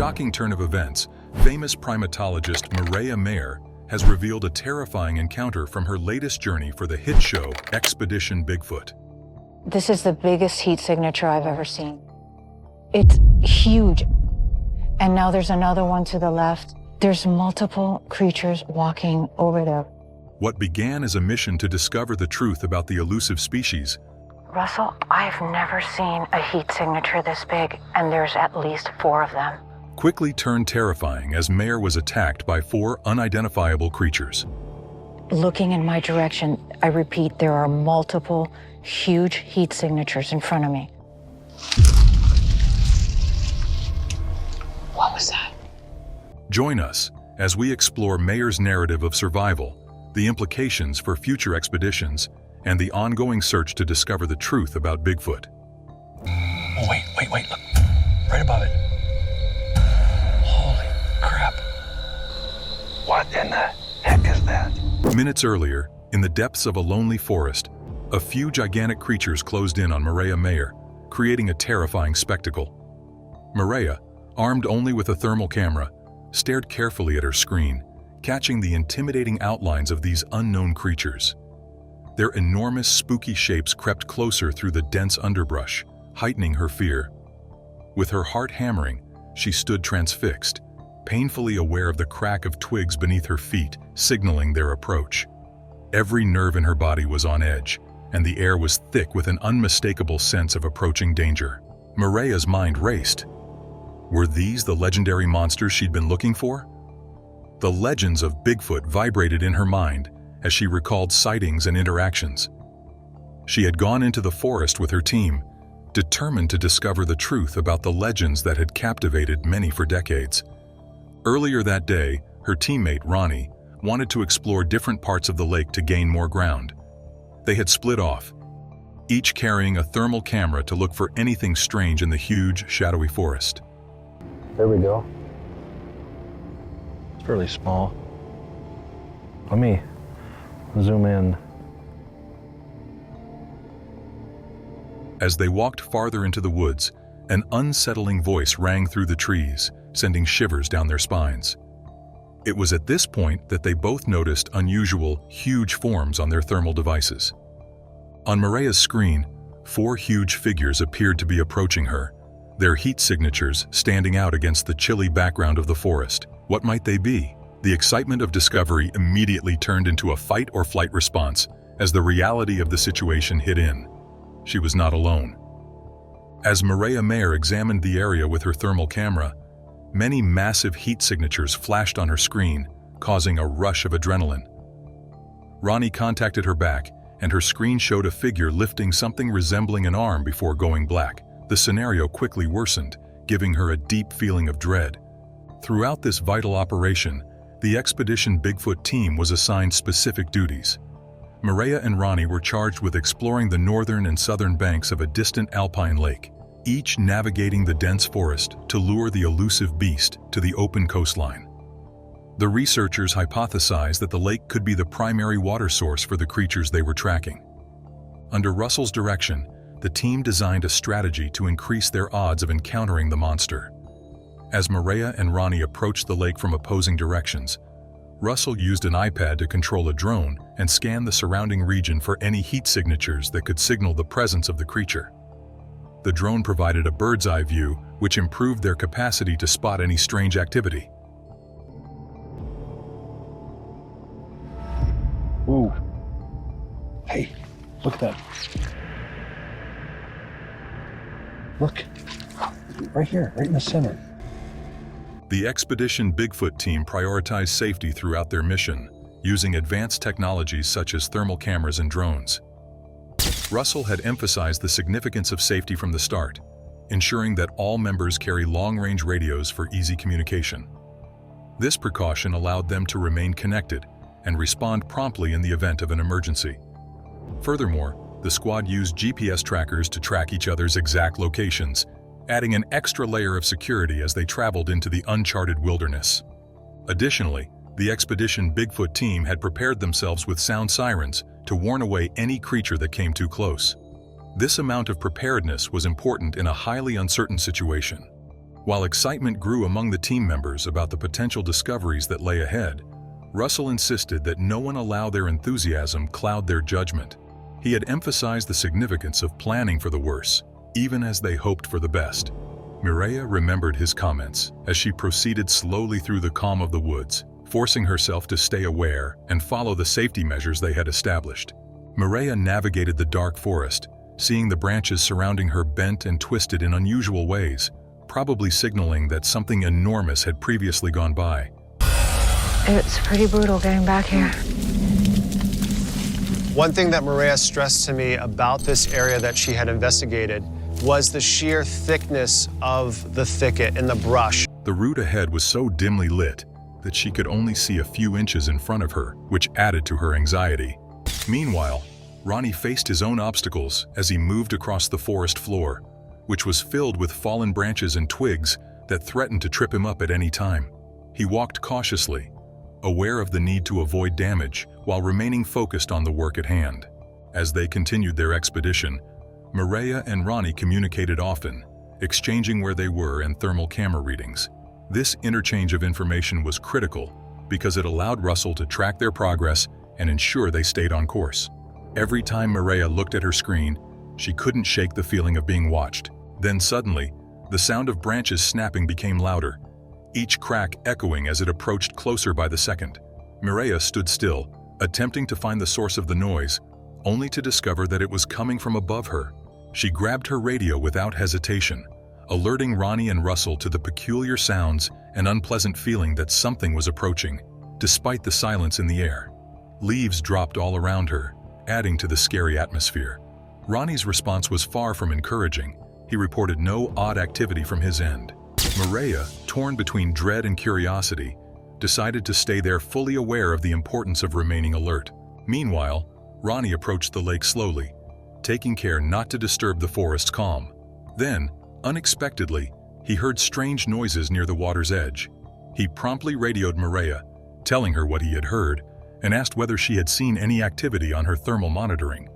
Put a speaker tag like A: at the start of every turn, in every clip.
A: shocking turn of events, famous primatologist Mireya Mayor has revealed a terrifying encounter from her latest journey for the hit show Expedition Bigfoot.
B: This is the biggest heat signature I've ever seen. It's huge. And now there's another one to the left. There's multiple creatures walking over there.
A: What began as a mission to discover the truth about the elusive species
B: Russell, I've never seen a heat signature this big, and there's at least 4 of them.
A: quickly turned terrifying as Mayor was attacked by 4 unidentifiable creatures.
B: Looking in my direction, I repeat, there are multiple huge heat signatures in front of me. What was that?
A: Join us as we explore Mayor's narrative of survival, the implications for future expeditions, and the ongoing search to discover the truth about Bigfoot.
C: Oh, wait, look. Right above it. Holy crap.
D: What in the heck is that?
A: Minutes earlier, in the depths of a lonely forest, a few gigantic creatures closed in on Mireya Mayor, creating a terrifying spectacle. Mireya, armed only with a thermal camera, stared carefully at her screen, catching the intimidating outlines of these unknown creatures. Their enormous, spooky shapes crept closer through the dense underbrush, heightening her fear. With her heart hammering, she stood transfixed, painfully aware of the crack of twigs beneath her feet, signaling their approach. Every nerve in her body was on edge, and the air was thick with an unmistakable sense of approaching danger. Mireya's mind raced. Were these the legendary monsters she'd been looking for? The legends of Bigfoot vibrated in her mind as she recalled sightings and interactions. She had gone into the forest with her team, determined to discover the truth about the legends that had captivated many for decades. Earlier that day, her teammate Ronnie wanted to explore different parts of the lake to gain more ground. They had split off, each carrying a thermal camera to look for anything strange in the huge, shadowy forest.
D: There we go.
C: It's fairly small. Let me zoom in.
A: As they walked farther into the woods, an unsettling voice rang through the trees, sending shivers down their spines. It was at this point that they both noticed unusual, huge forms on their thermal devices. On Mireya's screen, 4 huge figures appeared to be approaching her, their heat signatures standing out against the chilly background of the forest. What might they be? The excitement of discovery immediately turned into a fight-or-flight response as the reality of the situation hit in. She was not alone. As Mireya Mayor examined the area with her thermal camera, many massive heat signatures flashed on her screen, causing a rush of adrenaline. Ronnie contacted her back, and her screen showed a figure lifting something resembling an arm before going black. The scenario quickly worsened, giving her a deep feeling of dread. Throughout this vital operation, the Expedition Bigfoot team was assigned specific duties. Mireya and Ronnie were charged with exploring the northern and southern banks of a distant alpine lake, each navigating the dense forest to lure the elusive beast to the open coastline. The researchers hypothesized that the lake could be the primary water source for the creatures they were tracking. Under Russell's direction, the team designed a strategy to increase their odds of encountering the monster. As Mireya and Ronnie approached the lake from opposing directions, Russell used an iPad to control a drone and scan the surrounding region for any heat signatures that could signal the presence of the creature. The drone provided a bird's-eye view, which improved their capacity to spot any strange activity.
C: Ooh. Hey, look at that. Look. Right here, right in the center.
A: The Expedition Bigfoot team prioritized safety throughout their mission, using advanced technologies such as thermal cameras and drones. Russell had emphasized the significance of safety from the start, ensuring that all members carry long-range radios for easy communication. This precaution allowed them to remain connected and respond promptly in the event of an emergency. Furthermore, the squad used GPS trackers to track each other's exact locations, adding an extra layer of security as they traveled into the uncharted wilderness. Additionally, the Expedition Bigfoot team had prepared themselves with sound sirens to warn away any creature that came too close. This amount of preparedness was important in a highly uncertain situation. While excitement grew among the team members about the potential discoveries that lay ahead, Russell insisted that no one allow their enthusiasm cloud their judgment. He had emphasized the significance of planning for the worst, even as they hoped for the best. Mireya remembered his comments as she proceeded slowly through the calm of the woods, forcing herself to stay aware and follow the safety measures they had established. Mireya navigated the dark forest, seeing the branches surrounding her bent and twisted in unusual ways, probably signaling that something enormous had previously gone by.
B: It's pretty brutal getting back here.
E: One thing that Mireya stressed to me about this area that she had investigated was the sheer thickness of the thicket and the brush.
A: The route ahead was so dimly lit that she could only see a few inches in front of her, which added to her anxiety. Meanwhile, Ronnie faced his own obstacles as he moved across the forest floor, which was filled with fallen branches and twigs that threatened to trip him up at any time. He walked cautiously, aware of the need to avoid damage while remaining focused on the work at hand. As they continued their expedition, Mireya and Ronnie communicated often, exchanging where they were and thermal camera readings. This interchange of information was critical because it allowed Russell to track their progress and ensure they stayed on course. Every time Mireya looked at her screen, she couldn't shake the feeling of being watched. Then suddenly, the sound of branches snapping became louder, each crack echoing as it approached closer by the second. Mireya stood still, attempting to find the source of the noise, only to discover that it was coming from above her. She grabbed her radio without hesitation, alerting Ronnie and Russell to the peculiar sounds and unpleasant feeling that something was approaching, despite the silence in the air. Leaves dropped all around her, adding to the scary atmosphere. Ronnie's response was far from encouraging. He reported no odd activity from his end. Mireya, torn between dread and curiosity, decided to stay there, fully aware of the importance of remaining alert. Meanwhile, Ronnie approached the lake slowly, taking care not to disturb the forest's calm. Then, unexpectedly, he heard strange noises near the water's edge. He promptly radioed Mireya, telling her what he had heard, and asked whether she had seen any activity on her thermal monitoring.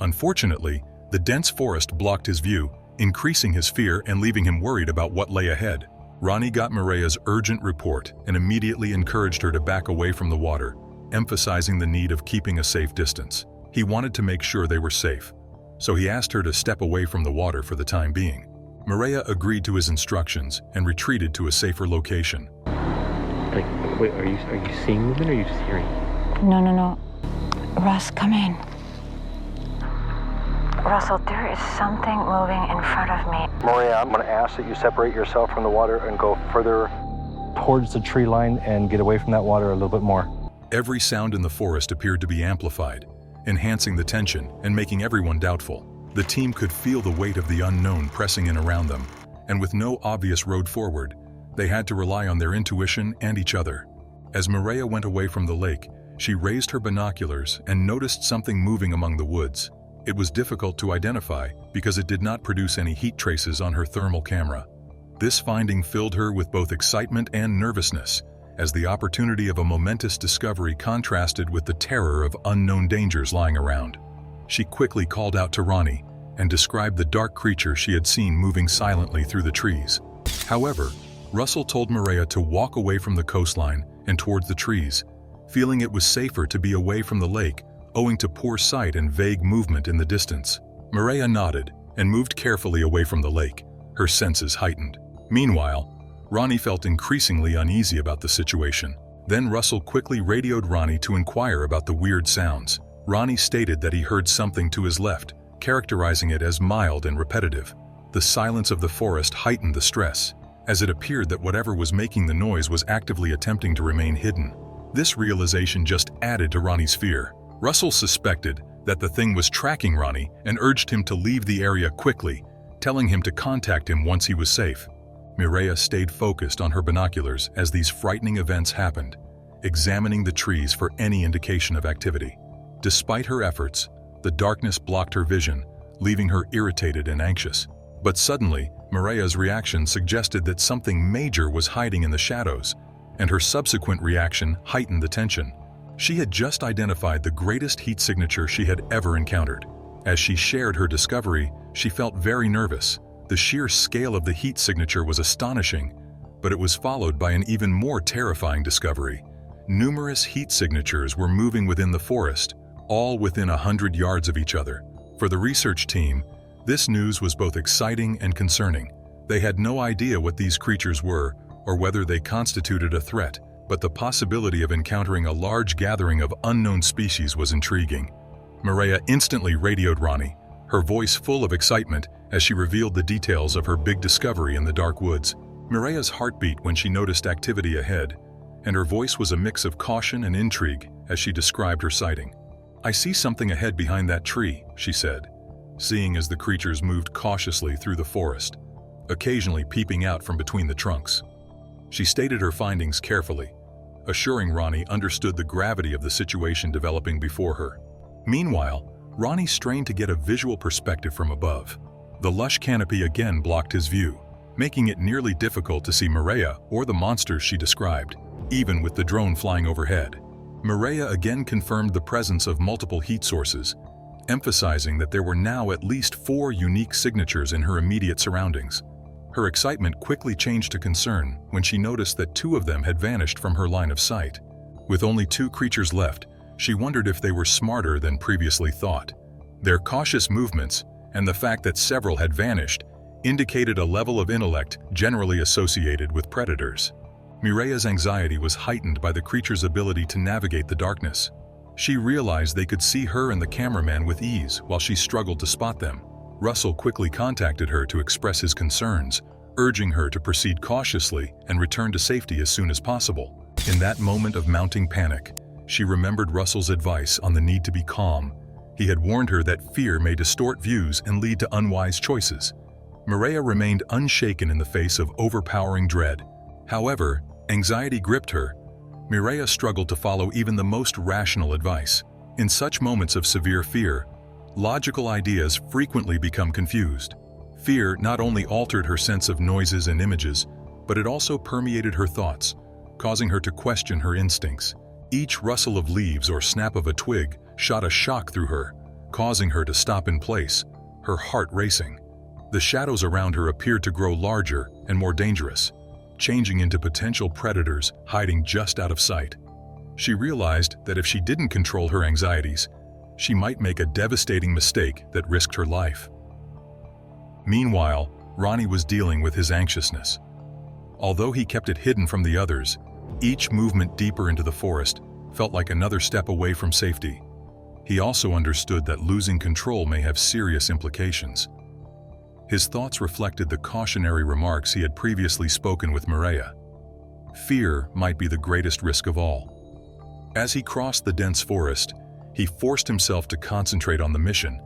A: Unfortunately, the dense forest blocked his view, increasing his fear and leaving him worried about what lay ahead. Ronnie got Mireya's urgent report and immediately encouraged her to back away from the water, emphasizing the need of keeping a safe distance. He wanted to make sure they were safe, so he asked her to step away from the water for the time being. Mireya agreed to his instructions and retreated to a safer location.
F: Wait, are you seeing movement or are you just hearing?
B: No. Russ, come in. Russell, there is something moving in front of me.
C: Mireya, I'm going to ask that you separate yourself from the water and go further towards the tree line and get away from that water a little bit more.
A: Every sound in the forest appeared to be amplified, enhancing the tension and making everyone doubtful. The team could feel the weight of the unknown pressing in around them, and with no obvious road forward, they had to rely on their intuition and each other. As Mireya went away from the lake, she raised her binoculars and noticed something moving among the woods. It was difficult to identify because it did not produce any heat traces on her thermal camera. This finding filled her with both excitement and nervousness, as the opportunity of a momentous discovery contrasted with the terror of unknown dangers lying around. She quickly called out to Ronnie and described the dark creature she had seen moving silently through the trees. However, Russell told Mireya to walk away from the coastline and towards the trees, feeling it was safer to be away from the lake owing to poor sight and vague movement in the distance. Mireya nodded and moved carefully away from the lake, her senses heightened. Meanwhile, Ronnie felt increasingly uneasy about the situation. Then Russell quickly radioed Ronnie to inquire about the weird sounds. Ronnie stated that he heard something to his left, characterizing it as mild and repetitive. The silence of the forest heightened the stress, as it appeared that whatever was making the noise was actively attempting to remain hidden. This realization just added to Ronnie's fear. Russell suspected that the thing was tracking Ronnie and urged him to leave the area quickly, telling him to contact him once he was safe. Mireya stayed focused on her binoculars as these frightening events happened, examining the trees for any indication of activity. Despite her efforts, the darkness blocked her vision, leaving her irritated and anxious. But suddenly, Mireya's reaction suggested that something major was hiding in the shadows, and her subsequent reaction heightened the tension. She had just identified the greatest heat signature she had ever encountered. As she shared her discovery, she felt very nervous, The sheer scale of the heat signature was astonishing, but it was followed by an even more terrifying discovery. Numerous heat signatures were moving within the forest, all within 100 yards of each other. For the research team, this news was both exciting and concerning. They had no idea what these creatures were or whether they constituted a threat, but the possibility of encountering a large gathering of unknown species was intriguing. Mireya instantly radioed Ronnie, her voice full of excitement as she revealed the details of her big discovery in the dark woods. Mireya's heart beat when she noticed activity ahead, and her voice was a mix of caution and intrigue as she described her sighting. "I see something ahead behind that tree," she said, seeing as the creatures moved cautiously through the forest, occasionally peeping out from between the trunks. She stated her findings carefully, assuring Ronnie understood the gravity of the situation developing before her. Meanwhile, Ronnie strained to get a visual perspective from above. The lush canopy again blocked his view, making it nearly difficult to see Mireya or the monsters she described, even with the drone flying overhead. Mireya again confirmed the presence of multiple heat sources, emphasizing that there were now at least 4 unique signatures in her immediate surroundings. Her excitement quickly changed to concern when she noticed that 2 of them had vanished from her line of sight. With only 2 creatures left, she wondered if they were smarter than previously thought. Their cautious movements and the fact that several had vanished indicated a level of intellect generally associated with predators. Mireya's anxiety was heightened by the creature's ability to navigate the darkness. She realized they could see her and the cameraman with ease while she struggled to spot them. Russell quickly contacted her to express his concerns, urging her to proceed cautiously and return to safety as soon as possible. In that moment of mounting panic, she remembered Russell's advice on the need to be calm. He had warned her that fear may distort views and lead to unwise choices. Mireya remained unshaken in the face of overpowering dread. However, anxiety gripped her. Mireya struggled to follow even the most rational advice. In such moments of severe fear, logical ideas frequently become confused. Fear not only altered her sense of noises and images, but it also permeated her thoughts, causing her to question her instincts. Each rustle of leaves or snap of a twig shot a shock through her, causing her to stop in place, her heart racing. The shadows around her appeared to grow larger and more dangerous, changing into potential predators hiding just out of sight. She realized that if she didn't control her anxieties, she might make a devastating mistake that risked her life. Meanwhile, Ronnie was dealing with his anxiousness. Although he kept it hidden from the others, each movement deeper into the forest felt like another step away from safety. He also understood that losing control may have serious implications. His thoughts reflected the cautionary remarks he had previously spoken with Mireya. Fear might be the greatest risk of all. As he crossed the dense forest, he forced himself to concentrate on the mission,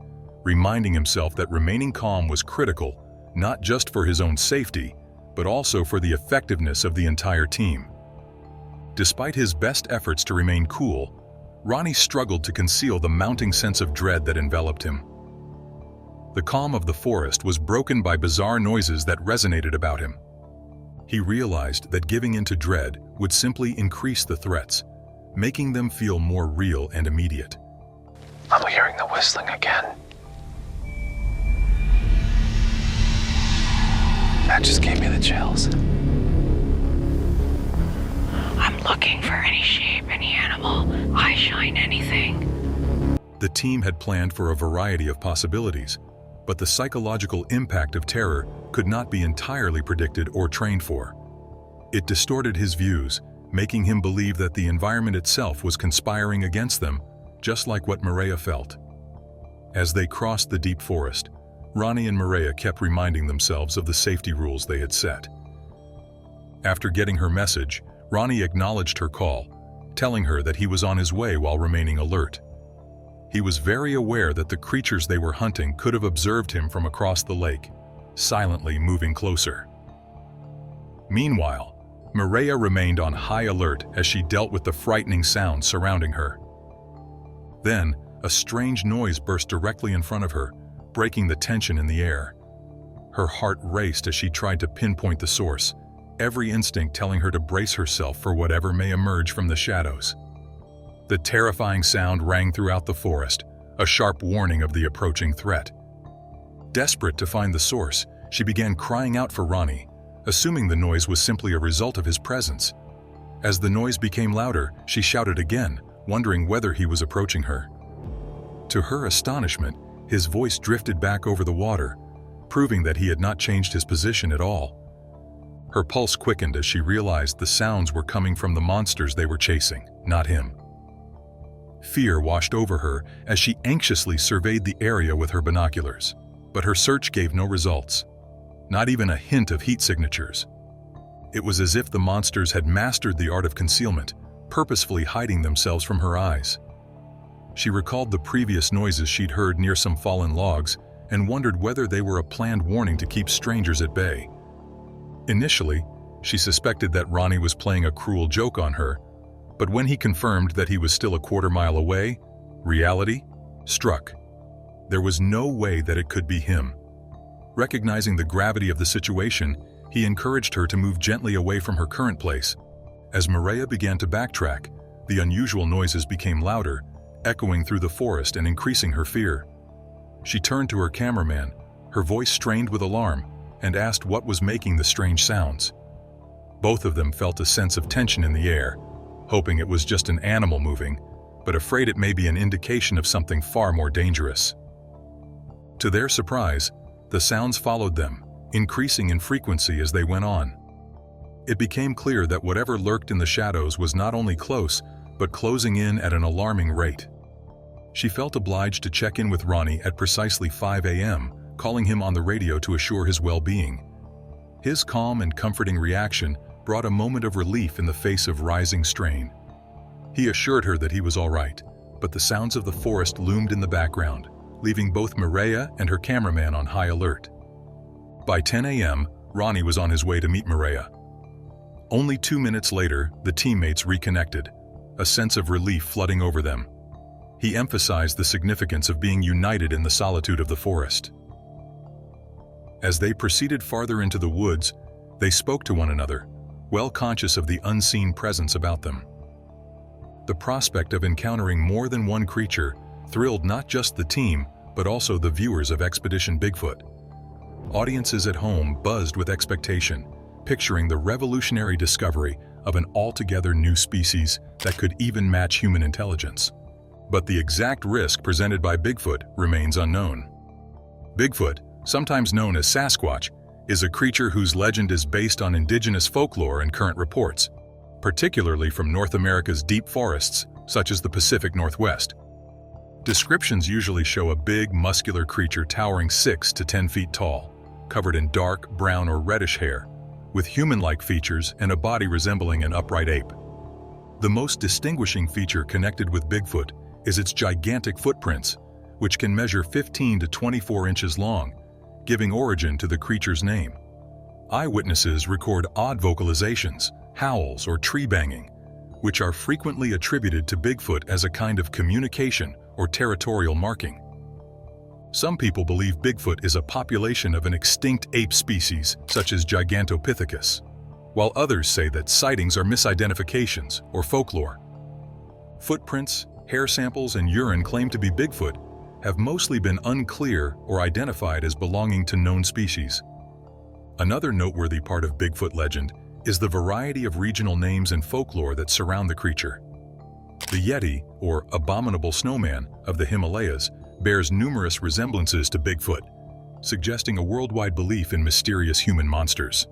A: reminding himself that remaining calm was critical, not just for his own safety, but also for the effectiveness of the entire team. Despite his best efforts to remain cool, Ronnie struggled to conceal the mounting sense of dread that enveloped him. The calm of the forest was broken by bizarre noises that resonated about him. He realized that giving in to dread would simply increase the threats, making them feel more real and immediate.
D: I'm hearing the whistling again. That just gave me the chills.
B: I'm looking for any shape, any animal, eyeshine, anything.
A: The team had planned for a variety of possibilities, but the psychological impact of terror could not be entirely predicted or trained for. It distorted his views, making him believe that the environment itself was conspiring against them, just like what Mireya felt. As they crossed the deep forest, Ronnie and Mireya kept reminding themselves of the safety rules they had set. After getting her message, Ronnie acknowledged her call, telling her that he was on his way while remaining alert. He was very aware that the creatures they were hunting could have observed him from across the lake, silently moving closer. Meanwhile, Mireya remained on high alert as she dealt with the frightening sounds surrounding her. Then, a strange noise burst directly in front of her, breaking the tension in the air. Her heart raced as she tried to pinpoint the source, every instinct telling her to brace herself for whatever may emerge from the shadows. The terrifying sound rang throughout the forest, a sharp warning of the approaching threat. Desperate to find the source, she began crying out for Ronnie, assuming the noise was simply a result of his presence. As the noise became louder, she shouted again, wondering whether he was approaching her. To her astonishment, his voice drifted back over the water, proving that he had not changed his position at all. Her pulse quickened as she realized the sounds were coming from the monsters they were chasing, not him. Fear washed over her as she anxiously surveyed the area with her binoculars, but her search gave no results, not even a hint of heat signatures. It was as if the monsters had mastered the art of concealment, purposefully hiding themselves from her eyes. She recalled the previous noises she'd heard near some fallen logs and wondered whether they were a planned warning to keep strangers at bay. Initially, she suspected that Ronnie was playing a cruel joke on her, but when he confirmed that he was still a quarter-mile away, reality struck. There was no way that it could be him. Recognizing the gravity of the situation, he encouraged her to move gently away from her current place. As Mireya began to backtrack, the unusual noises became louder, echoing through the forest and increasing her fear. She turned to her cameraman, her voice strained with alarm, and asked what was making the strange sounds. Both of them felt a sense of tension in the air, hoping it was just an animal moving, but afraid it may be an indication of something far more dangerous. To their surprise, the sounds followed them, increasing in frequency as they went on. It became clear that whatever lurked in the shadows was not only close, but closing in at an alarming rate. She felt obliged to check in with Ronnie at precisely 5 a.m., calling him on the radio to assure his well-being. His calm and comforting reaction brought a moment of relief in the face of rising strain. He assured her that he was all right, but the sounds of the forest loomed in the background, leaving both Mireya and her cameraman on high alert. By 10 a.m., Ronnie was on his way to meet Mireya. Only 2 minutes later, the teammates reconnected, a sense of relief flooding over them. He emphasized the significance of being united in the solitude of the forest. As they proceeded farther into the woods, they spoke to one another, well conscious of the unseen presence about them. The prospect of encountering more than one creature thrilled not just the team, but also the viewers of Expedition Bigfoot. Audiences at home buzzed with expectation, picturing the revolutionary discovery of an altogether new species that could even match human intelligence. But the exact risk presented by Bigfoot remains unknown. Bigfoot, sometimes known as Sasquatch, is a creature whose legend is based on indigenous folklore and current reports, particularly from North America's deep forests, such as the Pacific Northwest. Descriptions usually show a big, muscular creature towering 6 to 10 feet tall, covered in dark, brown, or reddish hair, with human-like features and a body resembling an upright ape. The most distinguishing feature connected with Bigfoot is its gigantic footprints, which can measure 15 to 24 inches long, giving origin to the creature's name. Eyewitnesses record odd vocalizations, howls, or tree banging, which are frequently attributed to Bigfoot as a kind of communication or territorial marking. Some people believe Bigfoot is a population of an extinct ape species, such as Gigantopithecus, while others say that sightings are misidentifications or folklore. Footprints, hair samples, and urine claimed to be Bigfoot have mostly been unclear or identified as belonging to known species. Another noteworthy part of Bigfoot legend is the variety of regional names and folklore that surround the creature. The Yeti, or abominable snowman, of the Himalayas bears numerous resemblances to Bigfoot, suggesting a worldwide belief in mysterious human monsters.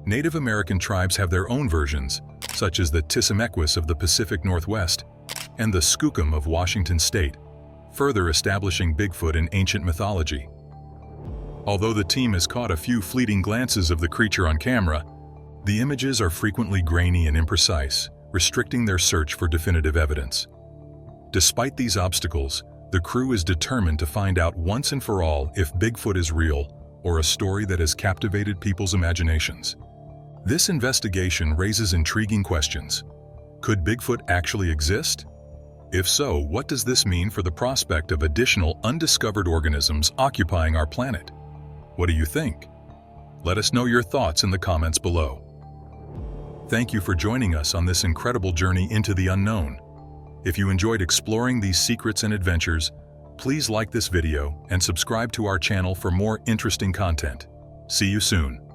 A: Native American tribes have their own versions, such as the Tissimequis of the Pacific Northwest and the Skookum of Washington State, further establishing Bigfoot in ancient mythology. Although the team has caught a few fleeting glances of the creature on camera, the images are frequently grainy and imprecise, restricting their search for definitive evidence. Despite these obstacles, the crew is determined to find out once and for all if Bigfoot is real or a story that has captivated people's imaginations. This investigation raises intriguing questions. Could Bigfoot actually exist? If so, what does this mean for the prospect of additional undiscovered organisms occupying our planet? What do you think? Let us know your thoughts in the comments below. Thank you for joining us on this incredible journey into the unknown. If you enjoyed exploring these secrets and adventures, Please like this video and subscribe to our channel for more interesting content. See you soon.